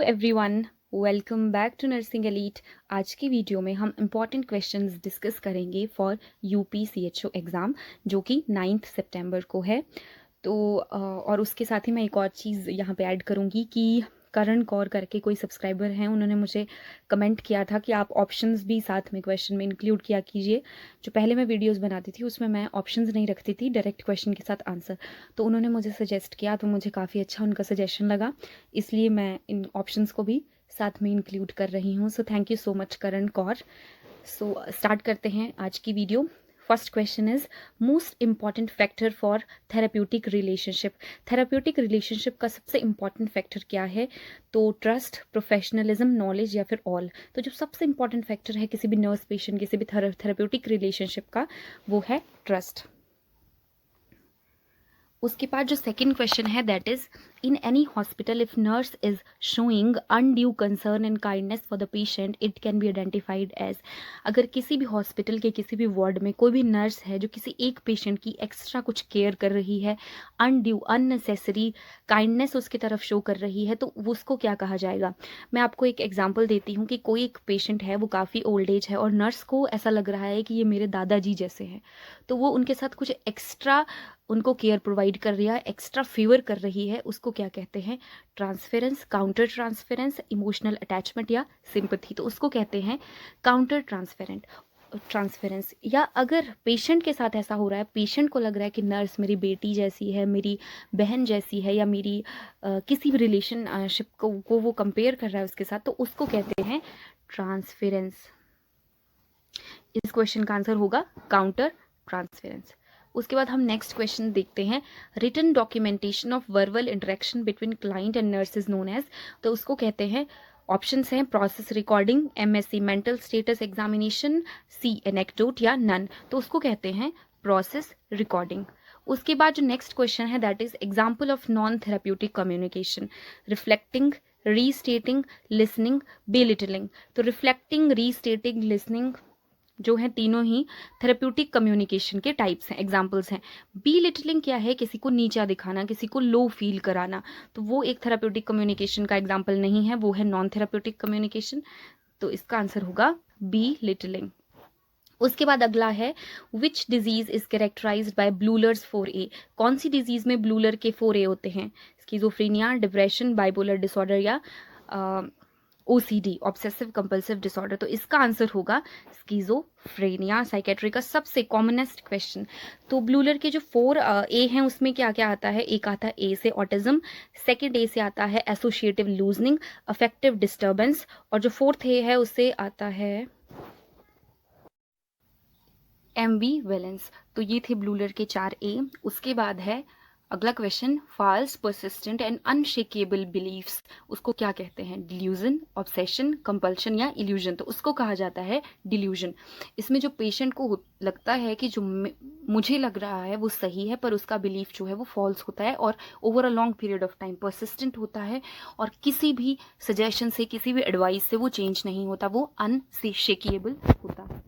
Everyone, welcome back to nursing elite. आज की video में हम इम्पॉर्टेंट क्वेश्चंस डिस्कस करेंगे फॉर यूपीसीएचओ एग्ज़ाम जो कि 9 सितंबर को है। तो और उसके साथ ही मैं एक और चीज़ यहाँ पे ऐड करूँगी कि करण कौर करके कोई सब्सक्राइबर हैं, उन्होंने मुझे कमेंट किया था कि आप ऑप्शंस भी साथ में क्वेश्चन में इंक्लूड किया कीजिए। जो पहले मैं वीडियोस बनाती थी उसमें मैं ऑप्शंस नहीं रखती थी, डायरेक्ट क्वेश्चन के साथ आंसर। तो उन्होंने मुझे सजेस्ट किया, तो मुझे काफ़ी अच्छा उनका सजेशन लगा, इसलिए मैं इन ऑप्शंस को भी साथ में इंक्लूड कर रही हूँ। So thank you so much Karan Kaur. So start करते हैं आज की video. First question is most important factor for therapeutic relationship. Therapeutic relationship का सबसे इंपॉर्टेंट फैक्टर क्या है? तो ट्रस्ट, प्रोफेशनलिज्म, नॉलेज या फिर ऑल। तो जो सबसे इंपॉर्टेंट फैक्टर है किसी भी नर्स पेशेंट, किसी भी थेराप्यूटिक रिलेशनशिप का, वो है ट्रस्ट। उसके बाद जो सेकेंड क्वेश्चन है that is in any hospital if nurse is showing undue concern and kindness for the patient it can be identified as. अगर किसी भी हॉस्पिटल के किसी भी वार्ड में कोई भी नर्स है जो किसी एक पेशेंट की एक्स्ट्रा कुछ केयर कर रही है, अनड्यू अननेसेसरी काइंडनेस उसकी तरफ शो कर रही है, तो उसको क्या कहा जाएगा? मैं आपको एक एग्जाम्पल देती हूँ कि कोई एक पेशेंट है, वो काफ़ी ओल्ड एज है और नर्स को ऐसा लग रहा है कि ये मेरे दादाजी जैसे हैं, तो वो उनके साथ कुछ एक्स्ट्रा उनको केयर प्रोवाइड कर रही है, एक्स्ट्रा फेवर कर रही है, उसको क्या कहते हैं? Transference, counter transference, emotional attachment या सिंपथी। तो उसको कहते हैं काउंटर ट्रांसफेरेंस। या अगर पेशेंट के साथ ऐसा हो रहा है, पेशेंट को लग रहा है कि नर्स मेरी बेटी जैसी है, मेरी बहन जैसी है, या मेरी किसी भी रिलेशनशिप को वो कंपेयर कर रहा है उसके साथ, तो उसको कहते हैं ट्रांसफेरेंस। इस क्वेश्चन का आंसर होगा काउंटर ट्रांसफेरेंस। उसके बाद हम नेक्स्ट क्वेश्चन देखते हैं, written documentation of verbal interaction between client and nurse is known as. तो उसको कहते हैं, ऑप्शंस हैं process recording, MSC mental status examination, C anecdote या नन। तो उसको कहते हैं प्रोसेस रिकॉर्डिंग। उसके बाद जो नेक्स्ट क्वेश्चन है that is example of non therapeutic communication, reflecting, restating, listening, belittling. तो रिफ्लेक्टिंग, रीस्टेटिंग, लिसनिंग जो है तीनों ही थेरेप्यूटिक कम्युनिकेशन के टाइप्स हैं, एग्जाम्पल्स हैं। बी लिटलिंग क्या है? किसी को नीचा दिखाना, किसी को लो फील कराना, तो वो एक थेरेप्यूटिक कम्युनिकेशन का एग्जाम्पल नहीं है, वो है नॉन थेरेप्यूटिक कम्युनिकेशन। तो इसका आंसर होगा बी लिटलिंग। उसके बाद अगला है which disease is characterized by Bleuler's 4A। कौन सी डिजीज में ब्लूलर के 4A होते हैं? स्किज़ोफ्रेनिया, डिप्रेशन, बाइपोलर डिसऑर्डर या OCD, ऑब्सेसिव कंपल्सिव डिसऑर्डर। तो इसका आंसर होगा स्किज़ोफ्रेनिया। साइकेट्री का सबसे कॉमनेस्ट क्वेश्चन। तो ब्लूलर के जो 4A हैं उसमें क्या क्या आता है? एक आता है A से ऑटिज्म, सेकेंड A से आता है एसोसिएटिव लूजनिंग, अफेक्टिव डिस्टर्बेंस, और जो फोर्थ A है उससे आता है एम्बीवेलेंस। तो ये थे ब्लूलर के 4A। उसके बाद है अगला question, false, persistent and unshakable beliefs. उसको क्या कहते हैं? डिल्यूजन, ऑब्सेशन, कंपल्शन या इल्यूजन। तो उसको कहा जाता है डिल्यूजन। इसमें जो पेशेंट को लगता है कि जो मुझे लग रहा है वो सही है, पर उसका बिलीफ जो है वो फॉल्स होता है और over a long period of time persistent होता है, और किसी भी सजेशन से, किसी भी एडवाइस से वो चेंज नहीं होता, वो अनशेकेबल होता है।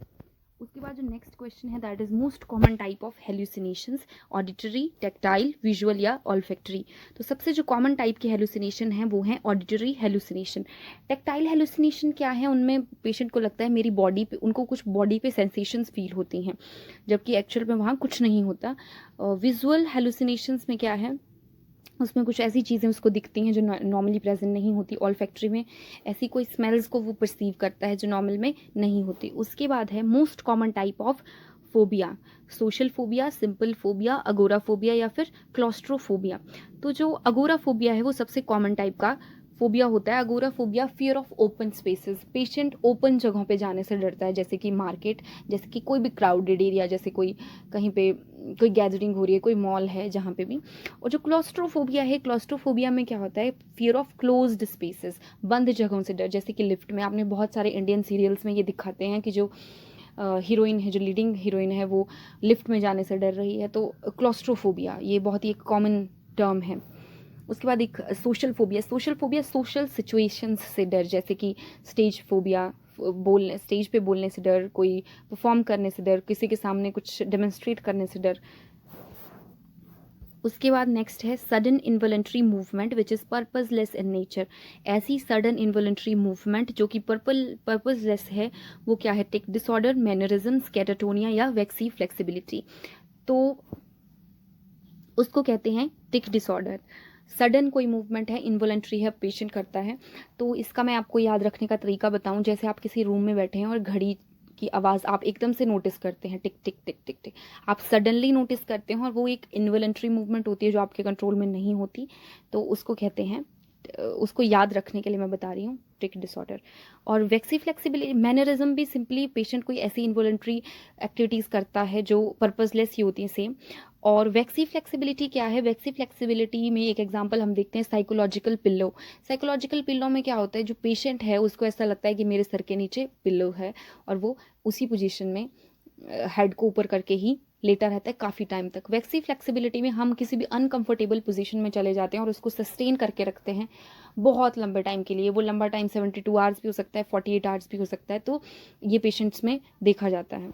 उसके बाद जो नेक्स्ट क्वेश्चन है that is most common type of hallucinations, auditory, tactile, visual या ऑल्फैक्टरी। तो सबसे जो कॉमन टाइप के हेल्यूसिनेशन हैं वो हैं ऑडिटरी हेल्यूसिनेशन। टेक्टाइल हेल्यूसिनेशन क्या है? उनमें पेशेंट को लगता है मेरी बॉडी पे, उनको कुछ बॉडी पे सेंसेशंस फील होती हैं, जबकि एक्चुअल में वहाँ कुछ नहीं होता। विजुअल हेल्यूसिनेशंस में क्या है? उसमें कुछ ऐसी चीज़ें उसको दिखती हैं जो नॉर्मली प्रेजेंट नहीं होती। ऑल्फैक्टरी में ऐसी कोई स्मेल्स को वो परसीव करता है जो नॉर्मल में नहीं होती। उसके बाद है most common type of phobia, social phobia, simple phobia, agoraphobia या फिर क्लॉस्ट्रोफोबिया। तो जो अगोराफोबिया है वो सबसे कॉमन टाइप का फोबिया होता है। Agoraphobia fear of open spaces, patient open जगहों पे जाने से डरता है, जैसे कि मार्केट, जैसे कि कोई भी क्राउडेड एरिया, जैसे कोई कहीं पे कोई गैदरिंग हो रही है, कोई मॉल है जहाँ पे भी। और जो क्लॉस्ट्रोफोबिया है, क्लॉस्ट्रोफोबिया में क्या होता है? फियर ऑफ क्लोज्ड स्पेसेस, बंद जगहों से डर, जैसे कि लिफ्ट में। आपने बहुत सारे इंडियन सीरियल्स में ये दिखाते हैं कि जो हीरोइन है, जो लीडिंग हीरोइन है, वो लिफ्ट में जाने से डर रही है। तो क्लॉस्ट्रोफोबिया ये बहुत ही एक कॉमन टर्म है। उसके बाद एक social phobia. Social phobia social situations से डर, जैसे कि स्टेज फोबिया, बोलने, स्टेज पे बोलने से डर, कोई परफॉर्म करने से डर, किसी के सामने कुछ डेमोन्स्ट्रेट करने से डर। उसके बाद नेक्स्ट है sudden involuntary movement which is purposeless in nature. ऐसी सडन इन्वॉलंटरी मूवमेंट जो कि पर्पजलेस है वो क्या है? टिक डिसऑर्डर, मैनरिज्म्स, कैटाटोनिया या वैक्सी फ्लेक्सिबिलिटी। तो उसको कहते हैं टिक डिसऑर्डर। सडन कोई मूवमेंट है, इन्वॉलंटरी है, पेशेंट करता है। तो इसका मैं आपको याद रखने का तरीका बताऊं, जैसे आप किसी रूम में बैठे हैं और घड़ी की आवाज़ आप एकदम से नोटिस करते हैं, टिक टिक टिक टिक टिक, आप सडनली नोटिस करते हैं और वो एक इन्वॉलंटरी मूवमेंट होती है जो आपके कंट्रोल में नहीं होती, तो उसको कहते हैं, उसको याद रखने के लिए मैं बता रही हूँ, टिक डिसऑर्डर। और वैक्सी फ्लेक्सिबिलिटी, मैनरिज्म भी सिंपली पेशेंट कोई ऐसी इन्वॉलंटरी एक्टिविटीज़ करता है जो पर्पजलेस ही होती हैं सेम। और वैक्सी फ्लेक्सिबिलिटी क्या है? वैक्सी फ्लेक्सिबिलिटी में एक एग्जांपल हम देखते हैं साइकोलॉजिकल पिल्लो। साइकोलॉजिकल पिल्लो में क्या होता है, जो पेशेंट है उसको ऐसा लगता है कि मेरे सर के नीचे पिल्लो है और वो उसी पोजीशन में हेड को ऊपर करके ही लेटा रहता है काफ़ी टाइम तक। वैक्सी फ्लेक्सिबिलिटी में हम किसी भी अनकंफर्टेबल पोजीशन में चले जाते हैं और उसको सस्टेन करके रखते हैं बहुत लंबे टाइम के लिए। वो लंबा टाइम 72 आवर्स भी हो सकता है, 48 आवर्स भी हो सकता है। तो ये पेशेंट्स में देखा जाता है।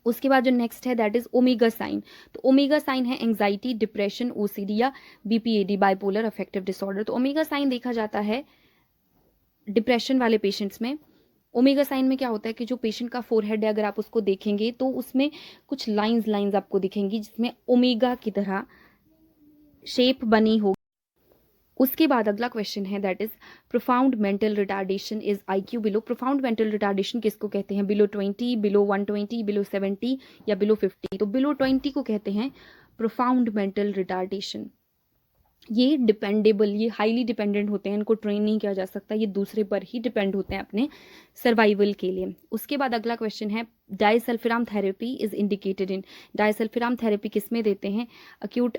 उसके बाद जो नेक्स्ट है दैट इज ओमेगा साइन। तो ओमेगा साइन है एंजाइटी, डिप्रेशन, ओसीडी या बीपीएडी, बाइपोलर अफेक्टिव डिसऑर्डर। तो ओमेगा साइन देखा जाता है डिप्रेशन वाले पेशेंट्स में। ओमेगा साइन में क्या होता है कि जो पेशेंट का फोरहेड है अगर आप उसको देखेंगे तो उसमें कुछ लाइंस आपको दिखेंगी जिसमें ओमेगा की तरह शेप बनी हो। उसके बाद अगला क्वेश्चन है that is profound mental retardation is IQ below. Profound mental retardation किसको कहते हैं? बिलो 20, बिलो 120, बिलो 70 या बिलो 50। तो बिलो 20 को कहते हैं प्रोफाउंड मेंटल रिटार्डेशन। ये डिपेंडेबल, ये हाईली डिपेंडेंट होते हैं, इनको ट्रेन नहीं किया जा सकता, ये दूसरे पर ही डिपेंड होते हैं अपने सर्वाइवल के लिए। उसके बाद अगला क्वेश्चन है disulfiram therapy is indicated in. Disulfiram therapy किस में देते हैं? Acute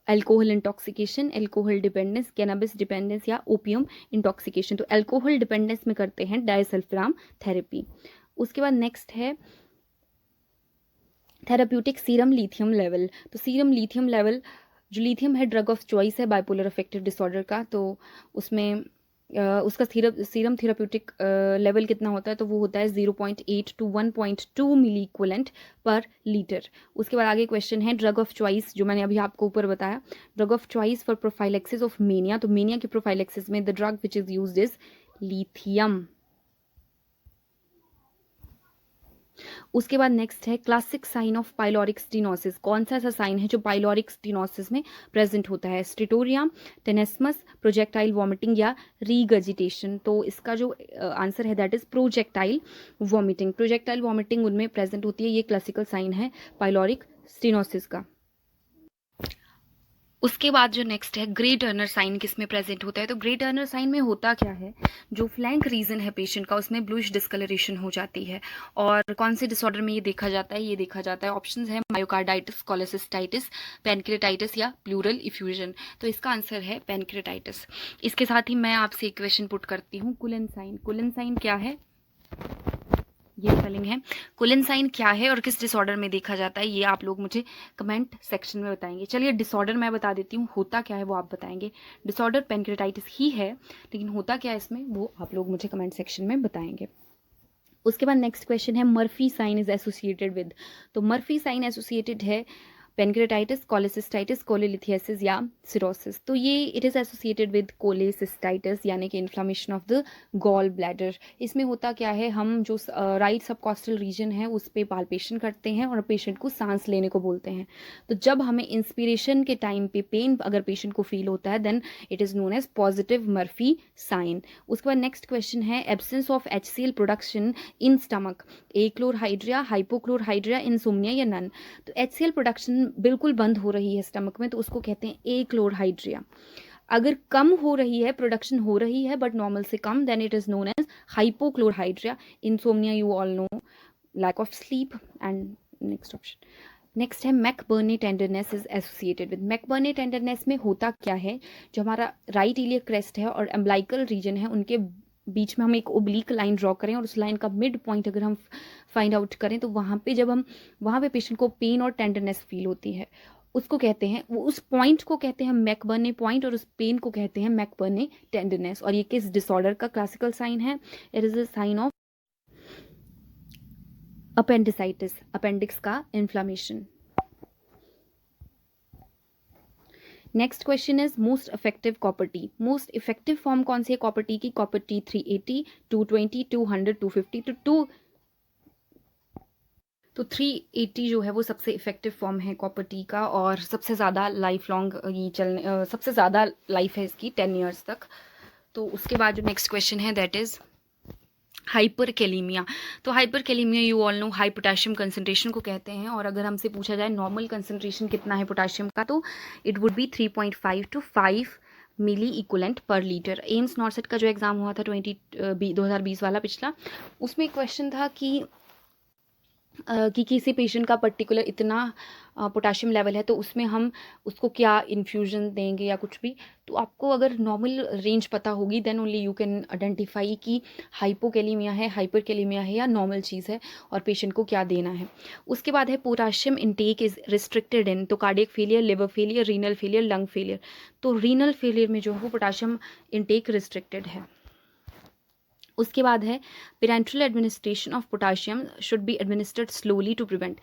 alcohol intoxication, alcohol dependence, cannabis dependence या ओपियम इंटॉक्सिकेशन। तो अल्कोहल डिपेंडेंस में करते हैं डाइसल्फिराम थेरेपी। उसके बाद नेक्स्ट है थेराप्यूटिक सीरम लिथियम लेवल। तो सीरम लिथियम लेवल, जो लिथियम है ड्रग ऑफ चॉइस है बाइपोलर अफेक्टिव डिसऑर्डर का, तो उसमें उसका सीरम थेराप्यूटिक लेवल कितना होता है? तो वो होता है 0.8 to 1.2 milli equivalent per litre. उसके बाद आगे क्वेश्चन है ड्रग ऑफ चॉइस, जो मैंने अभी आपको ऊपर बताया, drug of choice for prophylaxis of mania. तो मेनिया की प्रोफाइलेक्सिस में the drug which is used is lithium. उसके बाद नेक्स्ट है classic sign of pyloric stenosis. कौन सा ऐसा साइन है जो पाइलोरिक स्टीनोसिस में प्रेजेंट होता है? स्ट्रिटोरिया, टेनेस्मस, प्रोजेक्टाइल वॉमिटिंग या रीगजिटेशन। तो इसका जो आंसर है that is projectile vomiting. Projectile vomiting उनमें प्रेजेंट होती है, ये क्लासिकल साइन है पाइलोरिक स्टीनोसिस का। उसके बाद जो नेक्स्ट है ग्रे टर्नर साइन किस में प्रेजेंट होता है? तो ग्रे टर्नर साइन में होता क्या है, जो फ्लैंक रीजन है पेशेंट का उसमें ब्लूइश डिस्कलरेशन हो जाती है। और कौन से डिसऑर्डर में ये देखा जाता है? ये देखा जाता है, ऑप्शंस है मायोकार्डाइटिस, कोलेसिस्टाइटिस, पैनक्रेटाइटिस या प्लूरल इफ्यूजन। तो इसका आंसर है पैनक्रेटाइटिस। इसके साथ ही मैं आपसे एक क्वेश्चन पुट करती हूँ, कुलन साइन। कुलन साइन क्या है? ये स्पेलिंग है। कुलन साइन क्या है और किस डिसऑर्डर में देखा जाता है? ये आप लोग मुझे कमेंट सेक्शन में बताएंगे। चलिए डिसऑर्डर मैं बता देती हूँ, होता क्या है वो आप बताएंगे। डिसऑर्डर पैनक्रेटाइटिस ही है, लेकिन होता क्या है इसमें वो आप लोग मुझे कमेंट सेक्शन में बताएंगे। उसके बाद नेक्स्ट क्वेश्चन है Murphy sign is associated with. तो मर्फी साइन एसोसिएटेड है पेनक्रेटाइटिस, कोलेसिस्टाइटिस, कोलेलिथियासिस या सिरोसिस। तो ये it is associated with cholecystitis यानी कि inflammation of the gall bladder. इसमें होता क्या है, हम जो राइट सब कॉस्टल रीजन है उस पर पाल्पेशन करते हैं और पेशेंट को सांस लेने को बोलते हैं। तो जब हमें इंस्पिरेशन के टाइम पे पेन अगर पेशेंट को फील होता है then it is known as positive Murphy sign. उसके बाद नेक्स्ट क्वेश्चन है absence of HCl production in stomach, achlorhydria, hypochlorhydria, insomnia या नन। तो HCl प्रोडक्शन बिल्कुल बंद हो रही है स्टमक में तो उसको कहते हैं एक्लोरहाइड्रिया। अगर कम हो रही है, प्रोडक्शन हो रही है बट नॉर्मल से कम, then it is known as hypochlorhydria. Insomnia you all know, lack of sleep. And next option next है McBurney tenderness is associated with. McBurney tenderness में होता क्या है, जो हमारा राइट इलियक क्रेस्ट है और एम्ब्लाइकल रीजन है उनके बीच में हम एक ओब्लिक लाइन ड्रॉ करें और उस लाइन का मिड पॉइंट अगर हम फाइंड आउट करें तो वहाँ पे जब हम वहाँ पे पेशेंट को पेन और टेंडरनेस फील होती है उसको कहते हैं, वो उस पॉइंट को कहते हैं मैकबर्नी पॉइंट और उस पेन को कहते हैं मैकबर्नी टेंडरनेस। और ये किस डिसऑर्डर का क्लासिकल साइन है? It is a sign of appendicitis, appendix का inflammation. Next question is most effective copper T. Most effective form कौन सी है कॉपर टी की? कॉपर टी 380, 220, 200, 250 तो 380 जो है वो सबसे इफेक्टिव फॉर्म है कॉपर टी का, और सबसे ज़्यादा लाइफ लॉन्ग ये सबसे ज़्यादा लाइफ है इसकी 10 ईयर्स तक। तो उसके बाद जो नेक्स्ट क्वेश्चन है दैट इज़ हाइपरकेलीमिया। तो hyperkalaemia you all know high potassium concentration को कहते हैं, और अगर हमसे पूछा जाए नॉर्मल कंसंट्रेशन कितना है पोटेशियम का, तो it would be 3.5 to 5 milliequivalent per litre. AIIMS NORCET का जो एग्ज़ाम हुआ था 2020 वाला पिछला, उसमें क्वेश्चन था कि किसी पेशेंट का पर्टिकुलर इतना पोटाशियम लेवल है तो उसमें हम उसको क्या इन्फ्यूज़न देंगे या कुछ भी। तो आपको अगर नॉर्मल रेंज पता होगी then only you can identify कि हाइपोकेलीमिया है, हाइपरकेलीमिया है या नॉर्मल चीज़ है, और पेशेंट को क्या देना है। उसके बाद है potassium intake is restricted in, तो cardiac failure, liver failure, renal failure, lung failure. तो रीनल फेलियर में जो है वो पोटाशियम इनटेक रिस्ट्रिक्टेड है। उसके बाद है parenteral administration of potassium should be administered slowly to prevent.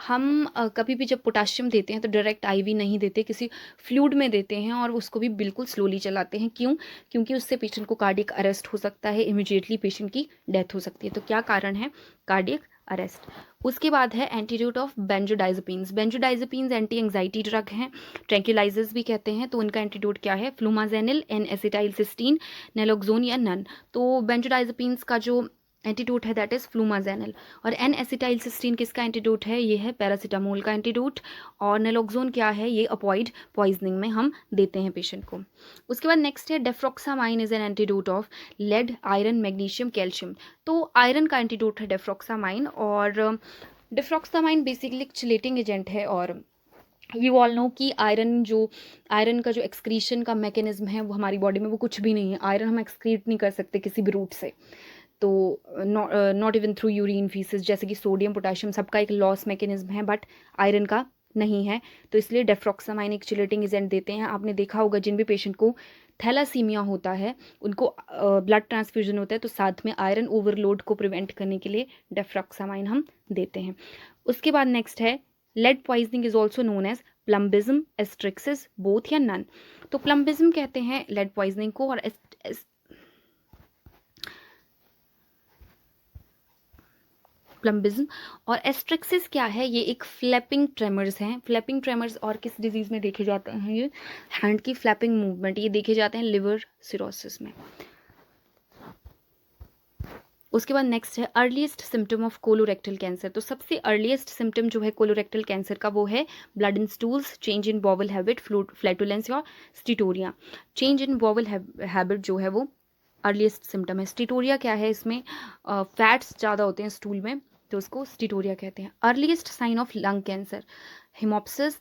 हम कभी भी जब पोटाशियम देते हैं तो डायरेक्ट आईवी नहीं देते, किसी फ्लूइड में देते हैं, और उसको भी बिल्कुल स्लोली चलाते हैं। क्यों? क्योंकि उससे पेशेंट को कार्डियक अरेस्ट हो सकता है, इमीडिएटली पेशेंट की डेथ हो सकती है। तो क्या कारण है? Cardiac arrest. उसके बाद है antidote of benzodiazepines. Benzodiazepines anti anxiety drug हैं, ट्रैंक्विलाइजर्स भी कहते हैं। तो उनका एंटीडोट क्या है? फ्लूमाजेनिल, एन एसिटाइलसिस्टीन, नेलोक्सोन या नन। तो बेंजोडाइजेपिन्स का जो एंटीडोट है दैट इज़ फ्लूमाजेनिल, और एन एसिटाइलसिस्टीन किसका एंटीडोट है? ये है पैरासीटामोल का एंटीडोट, और नेलोक्सोन क्या है? ये अपॉइड पॉइजनिंग में हम देते हैं पेशेंट को। उसके बाद नेक्स्ट है deferoxamine is an antidote of lead, iron, magnesium, calcium. तो आयरन का एंटीडोट है डेफ्रोक्सामाइन, और डेफ्रोक्सामाइन बेसिकली चिलेटिंग एजेंट है, और यू ऑल नो कि आयरन का जो एक्सक्रीशन का मैकेनिज्म है वो हमारी बॉडी में वो कुछ भी नहीं है। आयरन हम एक्सक्रीट नहीं कर सकते किसी भी रूट से, तो not even through urine faeces, जैसे कि सोडियम पोटेशियम सबका एक लॉस मैकेनिज्म है, बट आयरन का नहीं है। तो इसलिए डेफ्रोक्सामाइन एक चिलेटिंग एजेंट देते हैं। आपने देखा होगा जिन भी पेशेंट को थैलासीमिया होता है उनको ब्लड ट्रांसफ्यूजन होता है, तो साथ में आयरन ओवरलोड को प्रिवेंट करने के लिए डेफ्रोक्सामाइन हम देते हैं। उसके बाद नेक्स्ट है lead poisoning is also known as plumbism, asterixis, both या नन। तो प्लम्बिज्म कहते हैं लेड पॉइजनिंग को, और प्लम्बिज्म और एस्ट्रिक्सिस क्या है? ये एक फ्लैपिंग ट्रेमर्स हैं। फ्लैपिंग ट्रेमर्स और किस डिजीज़ में देखे जाते हैं? ये हैंड की फ्लैपिंग मूवमेंट, ये देखे जाते हैं लिवर सिरोसिस में। उसके बाद नेक्स्ट है earliest symptom of colorectal cancer. तो सबसे अर्लीस्ट सिम्टम जो है कोलोरेक्टल कैंसर का वो है blood in stools, change in bowel habit, flatulence या स्टिटोरिया। चेंज इन बॉवल हैबिट जो है वो अर्लीस्ट सिम्टम है। स्टिटोरिया क्या है? इसमें फैट्स ज़्यादा होते हैं स्टूल में, तो उसको स्टिटोरिया कहते हैं। Earliest sign of lung cancer haemoptysis,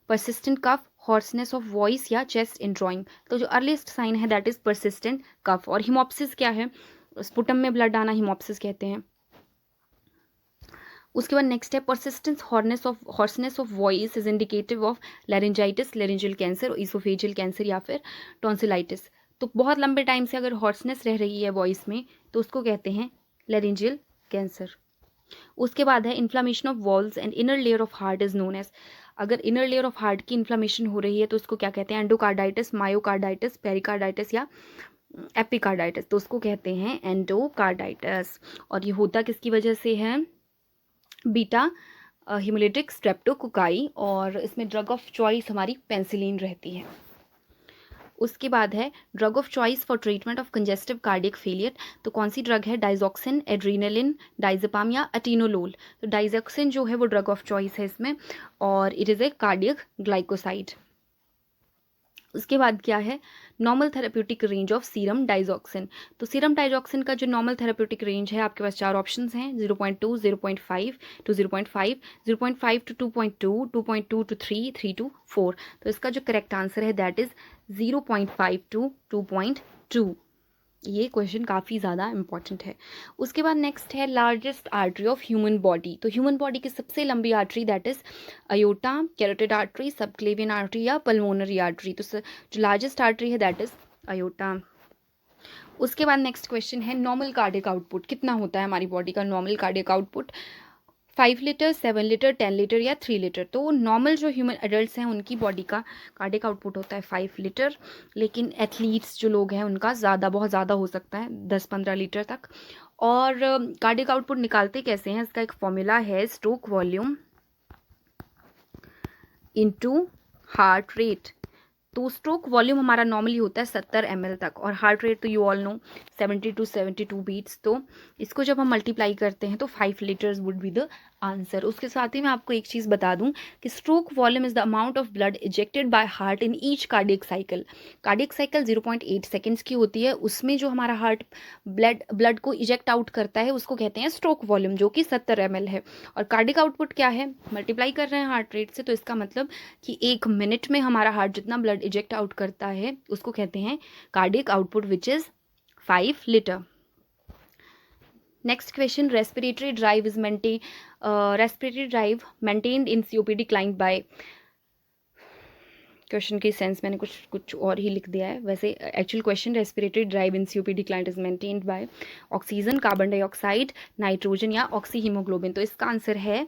persistent cough, hoarseness of voice या चेस्ट इन ड्रॉइंग। तो जो अर्लीस्ट साइन है दैट इज परसिस्टेंट कफ। और हिमोप्सिस क्या है? स्पुटम में ब्लड आना हिमोप्सिस कहते हैं। उसके बाद नेक्स्ट है persistence hoarseness of voice is indicative of laryngitis, laryngeal cancer, oesophageal cancer या फिर टॉन्सिलाइटिस। तो बहुत लंबे टाइम से अगर हॉर्सनेस रह रही है वॉइस में तो उसको कहते हैं लैरिंजियल कैंसर। उसके बाद है inflammation of walls and inner layer of heart is known as. अगर इनर लेयर ऑफ हार्ट की इन्फ्लामेशन हो रही है तो उसको क्या कहते हैं? एंडोकार्डाइटिस, मायोकार्डाइटिस, पेरिकार्डाइटिस या एपिकार्डाइटिस। तो उसको कहते हैं एंडोकार्डाइटिस। और ये होता किसकी वजह से है? बीटा हिमोलिटिक स्ट्रेप्टोकोकाई, और इसमें ड्रग ऑफ चॉइस हमारी पेंसिलिन रहती है। उसके बाद है drug of choice for treatment of congestive cardiac failure. तो कौन सी ड्रग है? डाइजॉक्सिन, एड्रीनलिन, डाइजेपाम या अटीनोलोल। तो डाइजॉक्सिन जो है वो ड्रग ऑफ चॉइस है इसमें, और it is a cardiac glycoside. उसके बाद क्या है? Normal therapeutic range of serum digoxin. तो सीरम डाइजॉक्सिन का जो नॉर्मल थेरेप्यूटिक रेंज है आपके पास 4 ऑप्शंस हैं, 0.2, 0.5 टू 0.5, 0.5 टू 2.2, 2.2 टू 3, 3 टू 4। तो इसका जो करेक्ट आंसर है दैट इज़ 0.5 टू 2.2। ये क्वेश्चन काफ़ी ज़्यादा इंपॉर्टेंट है। उसके बाद नेक्स्ट है largest artery of human body. तो ह्यूमन बॉडी की सबसे लंबी artery that is aorta, carotid artery, subclavian artery या पल्मोनरी आर्टरी। तो जो लार्जेस्ट आर्टरी है दैट इज़ अयोटा। उसके बाद नेक्स्ट क्वेश्चन है नॉर्मल कार्डियक आउटपुट कितना होता है हमारी बॉडी का? Normal cardiac output 5 litre, 7 litre, 10 litre या 3 लीटर। तो नॉर्मल जो ह्यूमन एडल्ट्स हैं उनकी बॉडी का कार्डिक आउटपुट होता है 5 लीटर, लेकिन एथलीट्स जो लोग हैं उनका ज़्यादा, बहुत ज़्यादा हो सकता है 10-15 लीटर तक। और कार्डिक आउटपुट निकालते कैसे हैं, इसका एक फॉर्मूला है stroke volume into heart rate. तो स्ट्रोक वॉल्यूम हमारा नॉर्मली होता है 70 ml तक, और हार्ट रेट तो you all know 70 to 72 beats. तो इसको जब हम मल्टीप्लाई करते हैं तो 5 litres would be the answer. उसके साथ ही मैं आपको एक चीज़ बता दूं कि stroke volume is the amount of blood ejected by heart in each cardiac cycle. Cardiac cycle 0.8 seconds की होती है, उसमें जो हमारा हार्ट ब्लड को इजेक्ट आउट करता है उसको कहते हैं स्ट्रोक वॉल्यूम, जो कि 70 ml है। और कार्डिक आउटपुट क्या है, मल्टीप्लाई कर रहे हैं हार्ट रेट से, तो इसका मतलब कि 1 मिनट में हमारा हार्ट जितना ब्लड इजेक्ट आउट करता है उसको कहते हैं cardiac output, which is 5 litre. Next question, respiratory drive is maintained in COPD client by. Question की सेंस मैंने कुछ और ही लिख दिया है, वैसे actual question, respiratory drive in COPD client is maintained by oxygen, carbon dioxide, nitrogen या ऑक्सी हीमोग्लोबिन। तो इसका आंसर है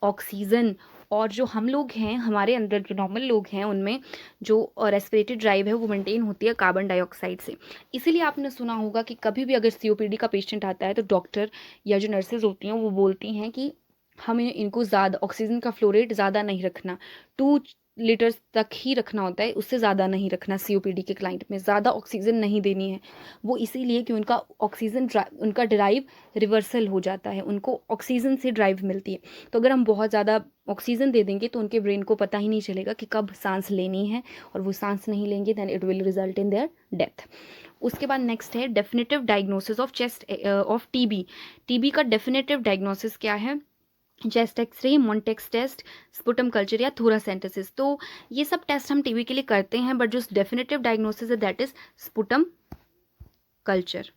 ऑक्सीजन। और जो हम लोग हैं, हमारे अंदर जो नॉर्मल लोग हैं, उनमें जो रेस्पिरेटरी ड्राइव है वो मेंटेन होती है कार्बन डाइऑक्साइड से। इसीलिए आपने सुना होगा कि कभी भी अगर सीओपीडी का पेशेंट आता है तो डॉक्टर या जो नर्सेज होती हैं वो बोलती हैं कि हमें इनको ज़्यादा ऑक्सीजन का फ्लो रेट ज़्यादा नहीं रखना, 2 लीटर्स तक ही रखना होता है, उससे ज़्यादा नहीं रखना। सीओपीडी के क्लाइंट में ज़्यादा ऑक्सीजन नहीं देनी है, वो इसीलिए कि उनका उनका ड्राइव रिवर्सल हो जाता है, उनको ऑक्सीजन से ड्राइव मिलती है। तो अगर हम बहुत ज़्यादा ऑक्सीजन दे देंगे तो उनके ब्रेन को पता ही नहीं चलेगा कि कब सांस लेनी है, और वो सांस नहीं लेंगे, then it will result in their death. उसके बाद नेक्स्ट है definitive diagnosis of chest of TB. TB का डेफिनेटिव डायग्नोसिस क्या है, chest X-ray, Mantoux test, sputum culture या थोरासेंटेसिस। तो ये सब टेस्ट हम टीबी के लिए करते हैं, बट जो डेफिनेटिव डायग्नोसिस है दैट इज स्पुटम कल्चर।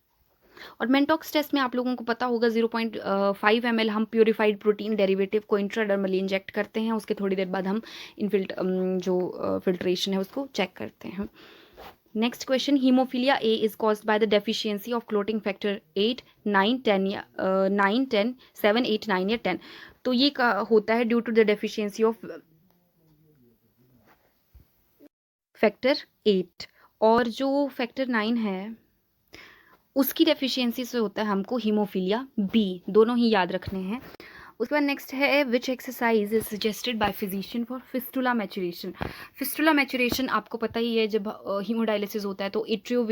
और मेंटॉक्स टेस्ट में आप लोगों को पता होगा 0.5 ml हम प्योरीफाइड प्रोटीन डेरिवेटिव को इंट्राडर्मली इंजेक्ट करते हैं, उसके थोड़ी देर बाद हम जो फिल्ट्रेशन है उसको चेक करते हैं। Next question, haemophilia A is caused by the deficiency of clotting factor 8, 9, 10 या 9, 10, 7, 8, 9 या 10। तो ये होता है due to the deficiency of factor 8, और जो फैक्टर 9 है उसकी डेफिशिएंसी से होता है हमको हीमोफीलिया बी। दोनों ही याद रखने हैं। उसके बाद नेक्स्ट है विच exercise is suggested by physician for fistula maturation. Fistula maturation आपको पता ही है, जब हीमोडायलिसिस होता है तो आर्टीरियो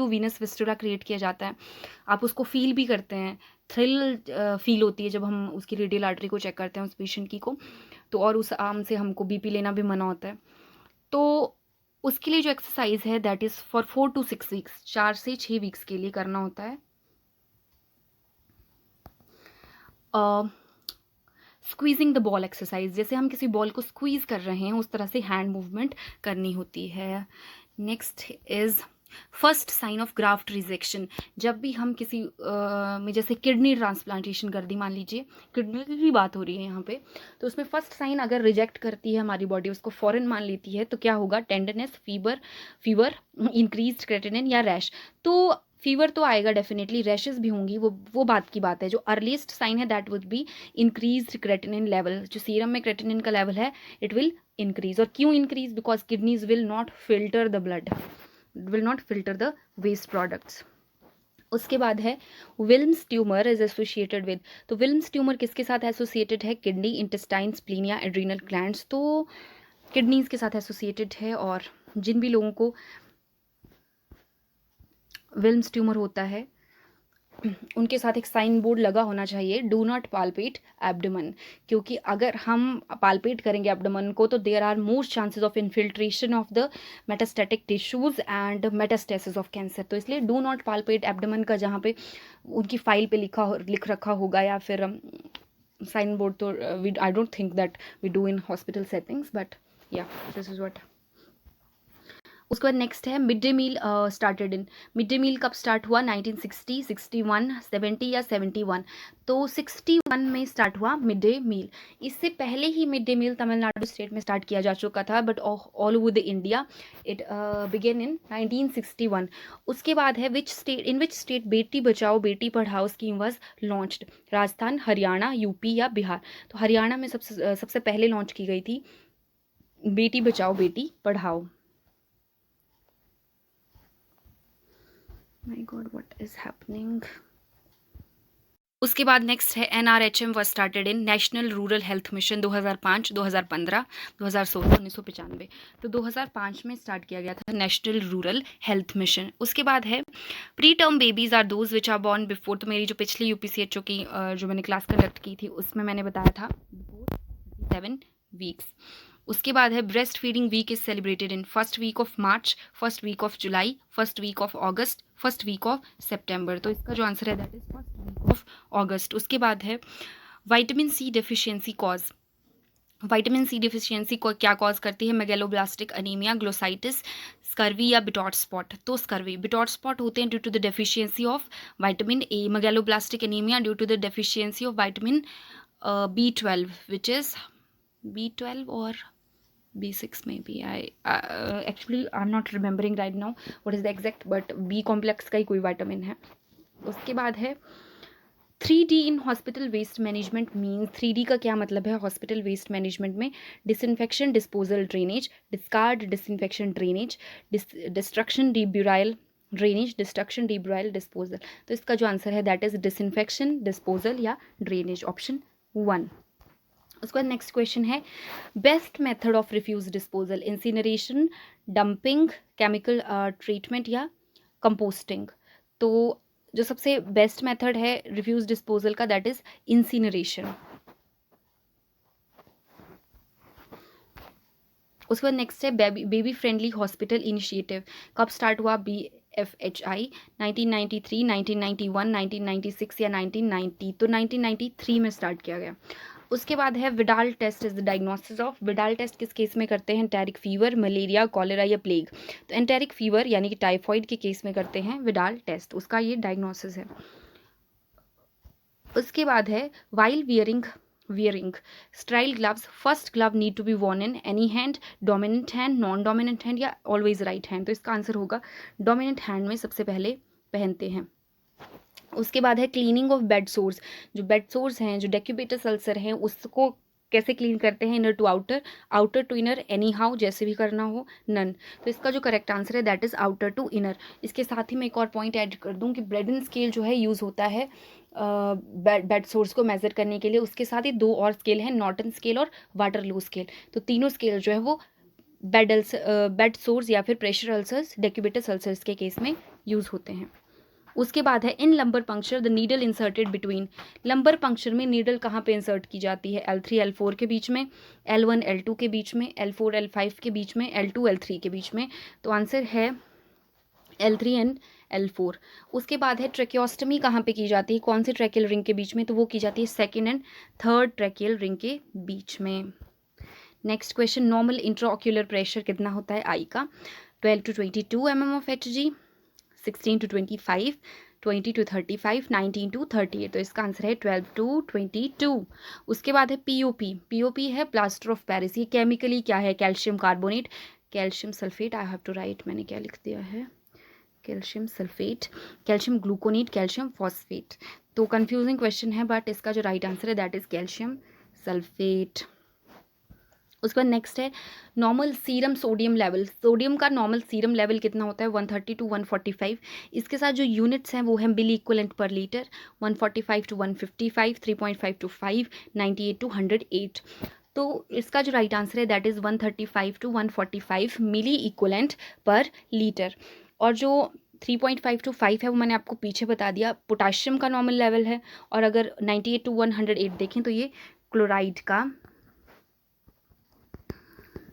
वीनस फिस्टुला क्रिएट किया जाता है। आप उसको फील भी करते हैं, थ्रिल फील होती है जब हम उसकी रेडियल आर्टरी को चेक करते हैं उस पेशेंट की को। तो और उस आर्म से हमको बीपी लेना भी मना होता है। तो उसके लिए जो एक्सरसाइज है that is for 4 to 6 weeks, 4 से 6 वीक्स के लिए करना होता है। स्क्वीजिंग द बॉल एक्सरसाइज, जैसे हम किसी बॉल को स्क्वीज कर रहे हैं उस तरह से हैंड मूवमेंट करनी होती है। Next is first sign of graft rejection. जब भी हम किसी में जैसे किडनी ट्रांसप्लांटेशन कर दी, मान लीजिए किडनी की बात हो रही है यहाँ पे, तो उसमें फर्स्ट साइन अगर रिजेक्ट करती है हमारी बॉडी, उसको फॉरेन मान लेती है, तो क्या होगा, टेंडरनेस, फीवर, इंक्रीज्ड क्रेटिनिन या रैश। तो फीवर तो आएगा डेफिनेटली, रैशेस भी होंगी, वो बात की बात है। जो अर्लीस्ट साइन है that would be increased creatinine level, जो सीरम में क्रेटिनिन का लेवल है इट विल इंक्रीज। और क्यों increase, because kidneys will not filter the blood, will not filter the waste products. उसके बाद है Wilms tumour is associated with. तो विल्म्स ट्यूमर किसके साथ एसोसिएटेड है, किडनी, इंटेस्टाइन, स्प्लीन या एड्रीनल ग्लैंड्स। तो किडनीज के साथ एसोसिएटेड है। और जिन भी लोगों को विल्म्स ट्यूमर होता है उनके साथ एक साइन बोर्ड लगा होना चाहिए, डू नॉट पाल्पेट एब्डोमेन, क्योंकि अगर हम पाल्पेट करेंगे एब्डोमेन को तो there are more chances of infiltration of the metastatic tissues and metastasis of cancer. तो इसलिए डू नॉट पाल्पेट एब्डोमेन का जहाँ पे उनकी फाइल पे लिख रखा होगा या फिर साइन बोर्ड, तो I don't think that we do in hospital settings, but या दिस इज व्हाट। उसके बाद नेक्स्ट है mid day meal started in, mid day meal कब स्टार्ट हुआ, 1960, 61, 70 या 71। तो 61 में स्टार्ट हुआ मिड डे मील। इससे पहले ही mid day meal Tamil Nadu state में स्टार्ट किया जा चुका था, but all over the India it began in 1961। उसके बाद है इन which state Beti Bachao Beti Padhao scheme was launched, Rajasthan, Haryana, UP या बिहार। तो हरियाणा में सबसे पहले लॉन्च की गई थी Beti Bachao Beti Padhao. My God, what is happening? उसके बाद नेक्स्ट है NRHM was started in national rural health mission 2005, 2015, 2016, 1995। तो 2005 में स्टार्ट किया गया था नेशनल रूरल हेल्थ मिशन। उसके बाद है pre term babies are those which are born before, तो मेरी जो पिछली UPCHO की जो मैंने क्लास कंडक्ट की थी उसमें मैंने बताया था बिफोर 7 वीक्स। उसके बाद है breast feeding week is celebrated in first week of March, first week of July, first week of August, first week of September. तो इसका जो आंसर है that is first week of August. उसके बाद है vitamin C deficiency cause, vitamin C deficiency को क्या cause करती है, मेगेलोब्लास्टिक अनीमिया, ग्लोसाइटिस, स्कर्वी या बिटॉट स्पॉट। तो स्कर्वी, बिटॉट स्पॉट होते हैं due to the deficiency of vitamin A, megaloblastic anaemia due to the deficiency of vitamin B12 which is B12 or B6 maybe. Actually I'm not remembering right now what is the exact, but B complex का ही कोई vitamin है। उसके बाद है 3D in hospital waste management means, 3D का क्या मतलब है हॉस्पिटल वेस्ट मैनेजमेंट में, disinfection, disposal, drainage, discard, disinfection, drainage, destruction, deburial, drainage, destruction, deburial, disposal. तो इसका जो आंसर है दैट इज डिसइंफेक्शन, डिस्पोजल या ड्रेनेज, ऑप्शन 1। उसके बाद नेक्स्ट क्वेश्चन है best method of refuse disposal, incineration, dumping, chemical treatment या कंपोस्टिंग। तो जो सबसे बेस्ट मेथड है रिफ्यूज डिस्पोजल का दैट इज इंसिनरेशन। उसके बाद नेक्स्ट है बेबी फ्रेंडली हॉस्पिटल इनिशिएटिव कब स्टार्ट हुआ, BFHI, 1993, 1991, 1996 या 1990। तो 1993 में स्टार्ट किया गया। उसके बाद है Widal test is the diagnosis of, Widal test किस केस में करते हैं, एंटेरिक फीवर, मलेरिया, कॉलेरा या प्लेग। तो एंटेरिक फीवर यानी कि टाइफॉइड के केस में करते हैं विडाल टेस्ट, उसका ये डायग्नोसिस है। उसके बाद है while wearing sterile gloves, first glove need to be worn in any hand, dominant hand, non dominant hand या ऑलवेज राइट हैंड। तो इसका आंसर होगा डोमिनेंट हैंड में सबसे पहले पहनते हैं। उसके बाद है क्लीनिंग ऑफ बेड सोर्स, जो बेड सोर्स हैं, जो डेक्यूबिटस अल्सर हैं, उसको कैसे क्लीन करते हैं, inner to outer, outer to inner, any anyhow भी करना हो, नन। तो इसका जो करेक्ट आंसर है that is outer to inner. इसके साथ ही मैं एक और पॉइंट ऐड कर दूं कि ब्रेडन स्केल जो है यूज़ होता है बेड सोर्स को मेजर करने के लिए। उसके साथ ही 2 और स्केल हैं, नॉर्टन स्केल और वाटरलू स्केल। तो तीनों स्केल जो है वो बेड सोर्स या फिर प्रेशर अल्सर्स, डेक्यूबिटस अल्सर्स के केस में यूज़ होते हैं। उसके बाद है in lumbar puncture the needle inserted between, lumbar puncture में नीडल कहाँ पे इंसर्ट की जाती है, L3 L4 के बीच में, L1 L2 के बीच में, L4 L5 के बीच में, L2 L3 के बीच में। तो आंसर है L3 एंड L4। उसके बाद है ट्रेकियोस्टमी कहाँ पे की जाती है, कौन सी ट्रैकियल रिंग के बीच में, तो वो की जाती है 2nd and 3rd tracheal ring के बीच में। Next question normal intraocular pressure कितना होता है आई का, 12 to 22 mm of Hg, 16 to 25, 20 to 35, 19 to 38। तो इसका आंसर है 12 to 22। उसके बाद है POP है प्लास्टर ऑफ पेरिस। ये केमिकली क्या है, calcium carbonate, calcium sulphate, I have to write, मैंने क्या लिख दिया है, calcium sulphate, calcium gluconate, calcium phosphate. तो कंफ्यूजिंग क्वेश्चन है बट इसका जो राइट आंसर है दैट इज कैल्शियम सल्फेट। उसके बाद नेक्स्ट है normal serum sodium level, sodium का नॉर्मल सीरम लेवल कितना होता है, 130 to 145। इसके साथ जो यूनिट्स हैं वो हैं मिली equivalent per litre, 145 to 155, 3.5 to 5, 98 to 108। तो इसका जो राइट आंसर है that is 135 to 145 milliequivalent per litre. और जो 3.5 to 5 है वो मैंने आपको पीछे बता दिया, पोटाशियम का नॉर्मल लेवल है। और अगर 98 to 108 देखें तो ये क्लोराइड का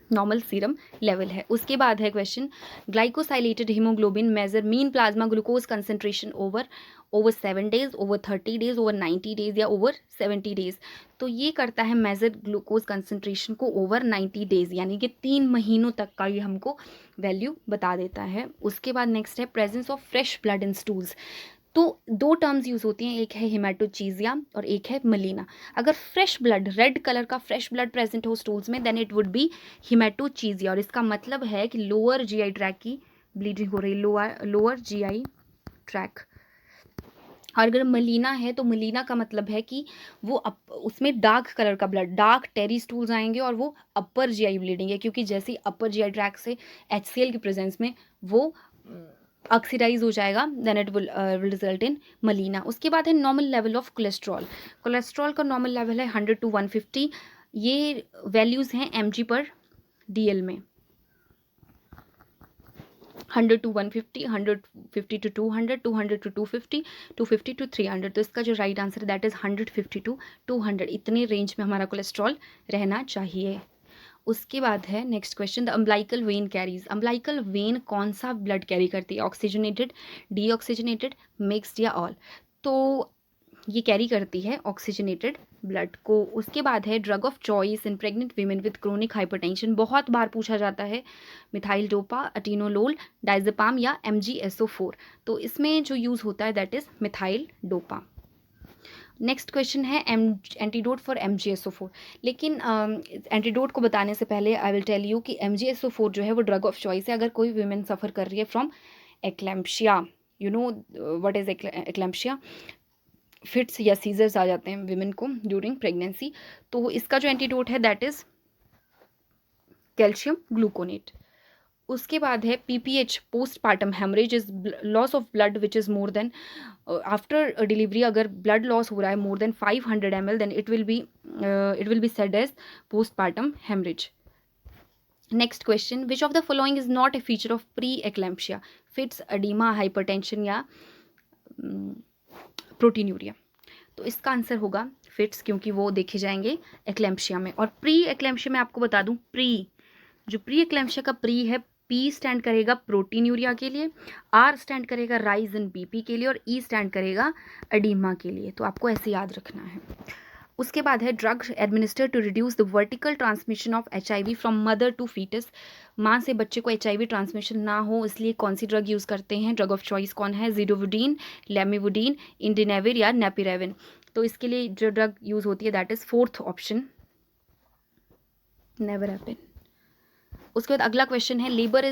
नॉर्मल सीरम लेवल है। उसके बाद है question, glycosylated haemoglobin measure mean plasma glucose concentration over 7 days, over 30 days, over 90 days या ओवर 70 डेज। तो ये करता है मेजर ग्लूकोज कंसंट्रेशन को ओवर 90 डेज, यानी कि 3 महीनों तक का ये हमको वैल्यू बता देता है। उसके बाद नेक्स्ट है presence of fresh blood in stools. तो 2 टर्म्स यूज़ होती हैं, एक है हेमाटोचीजिया और एक है मलीना। अगर फ्रेश ब्लड, रेड कलर का फ्रेश ब्लड प्रेजेंट हो स्टूल्स में, देन इट वुड बी हेमाटोचीजिया, और इसका मतलब है कि लोअर जीआई ट्रैक की ब्लीडिंग हो रही, लोअर जीआई ट्रैक। और अगर मलीना है तो मलीना का मतलब है कि वो उसमें डार्क कलर का ब्लड, डार्क टेरी स्टूल्स आएंगे और वो अपर जीआई ब्लीडिंग है, क्योंकि जैसे ही अपर जीआई ट्रैक से HCl की प्रेजेंस में वो ऑक्सीडाइज हो जाएगा, then it will result in melena. उसके बाद है normal level of cholesterol. Cholesterol का नॉर्मल लेवल है 100 to 150। ये वैल्यूज़ हैं mg/dl में, 100 to 150, 150 to 200, 200 to 250, 250 to 300। तो इसका जो राइट आंसर है दैट इज़ 150 to 200। इतने रेंज में हमारा कोलेस्ट्रॉल रहना चाहिए। उसके बाद है next question, the umbilical when carries. Umbilical when कौन सा ब्लड कैरी करती है? ऑक्सीजनेटेड, डीऑक्सीजनेटेड, मिक्स्ड या ऑल? तो ये कैरी करती है ऑक्सीजनेटेड ब्लड को। उसके बाद है drug of choice in pregnant women with chronic hypertension. बहुत बार पूछा जाता है, मिथाइल डोपा, अटीनोलोल, डाइजेपाम या MgSO4। तो इसमें जो यूज़ होता है that is methyl dopa. Next question है एंटीडोट फॉर MgSO4। लेकिन एंटीडोट को बताने से पहले आई विल टेल यू कि MgSO4 जो है वो ड्रग ऑफ चॉइस है अगर कोई वीमेन सफ़र कर रही है from eclampsia. You know what is eclampsia? Fits या सीजर्स आ जाते हैं विमेन को ड्यूरिंग प्रेगनेंसी। तो इसका जो एंटीडोट है दैट इज़ कैल्शियम ग्लूकोनेट। उसके बाद है PPH, postpartum haemorrhage is loss of blood which is more than, after delivery अगर ब्लड लॉस हो रहा है more than 500 ml, then it will be said as postpartum haemorrhage. Next question, which of the following is not a feature of pre eclampsia? Fits, oedema, hypertension या proteinuria? तो इसका answer होगा fits, क्योंकि वो देखे जाएंगे एक्लैम्पशिया में। और प्री एक्लैम्पशिया में आपको बता दूं, जो प्री एक्लैम्पशिया का प्री है, P स्टैंड करेगा प्रोटीन्यूरिया के लिए, R स्टैंड करेगा राइज इन BP के लिए और E स्टैंड करेगा एडीमा के लिए। तो आपको ऐसे याद रखना है। उसके बाद है drug administer to reduce the vertical transmission of HIV from mother to foetus. माँ से बच्चे को HIV ट्रांसमिशन ना हो इसलिए कौन सी ड्रग यूज़ करते हैं? ड्रग ऑफ चॉइस कौन है? ज़िडोवुडीन, लेमिवुडीन, इंडिनेविर या नेपिरेविन? तो इसके लिए जो ड्रग यूज़ होती है that is fourth option, nevirapine. उसके बाद अगला क्वेश्चन है, labour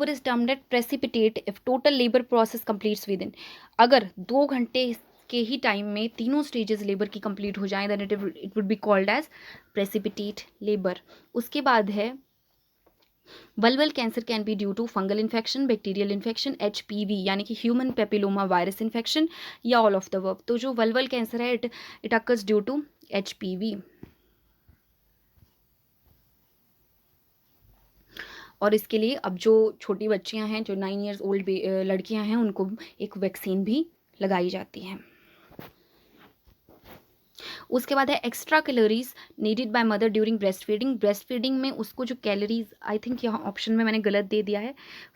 is termed at precipitate if total labour process completes within. अगर 2 घंटे के ही टाइम में तीनों स्टेजेस लेबर की कंप्लीट हो जाएं then it would be called as precipitate labour. उसके बाद है vulval cancer can be due to fungal infection, bacterial infection, HPV यानी कि ह्यूमन पेपिलोमा वायरस इन्फेक्शन या ऑल ऑफ द अबव। तो जो वल्वल कैंसर है it occurs due to HPV। और इसके लिए अब जो छोटी बच्चियां हैं, जो 9 years ओल्ड लड़कियां हैं, उनको एक वैक्सीन भी लगाई जाती है। उसके बाद है extra calories needed by mother during breast feeding. Breast feeding में उसको जो कैलोरीज, आई थिंक यहाँ ऑप्शन में मैंने गलत दे दिया है,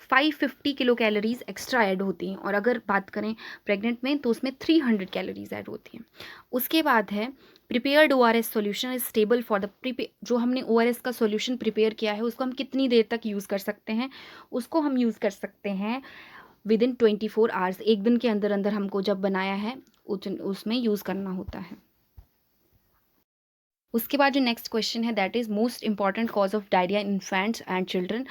550 किलो कैलोरीज एक्स्ट्रा ऐड होती हैं, और अगर बात करें प्रेग्नेंट में तो उसमें 300 कैलोरीज ऐड होती हैं। उसके बाद है prepared ORS solution is stable for the जो हमने ORS का सोल्यूशन प्रिपेयर किया है उसको हम कितनी देर तक यूज़ कर सकते हैं? उसको हम यूज़ कर सकते हैं विद इन 24 आवर्स। एक दिन के अंदर अंदर हमको जब बनाया है उसमें यूज़ करना होता है। उसके बाद जो नेक्स्ट क्वेश्चन है that is most important cause of diarrhoea in infants and children.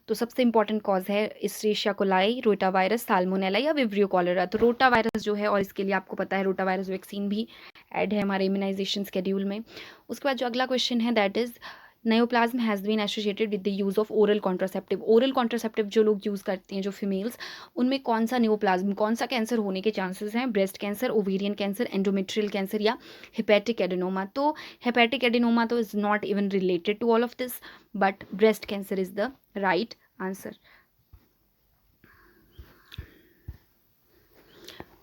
तो सबसे इंपॉर्टेंट कॉज है एस्चेरिशिया कोलाई, रोटा वायरस, साल्मोनेला या विब्रियो कॉलेरा। तो रोटा वायरस जो है, और इसके लिए आपको पता है रोटा वायरस वैक्सीन भी ऐड है हमारे इम्यूनाइजेशन स्केड्यूल में। उसके बाद जो अगला क्वेश्चन है that is neoplasm has been associated with the use of oral contraceptive. Oral contraceptive जो लोग यूज़ करती हैं, जो फीमेल्स, उनमें कौन सा नेओप्लाज्म, कौन सा कैंसर होने के चांसेस हैं? Breast cancer, ovarian cancer, endometrial cancer या हेपेटिक एडेनोमा। तो हेपेटिक एडेनोमा तो is not even related to all of this, but breast cancer is the right answer.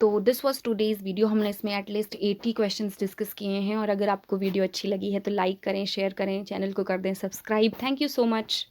तो दिस वाज टुडेज़ वीडियो। हमने इसमें at least 80 questions discuss किए हैं, और अगर आपको वीडियो अच्छी लगी है तो लाइक करें, शेयर करें, चैनल को कर दें subscribe. Thank you so much.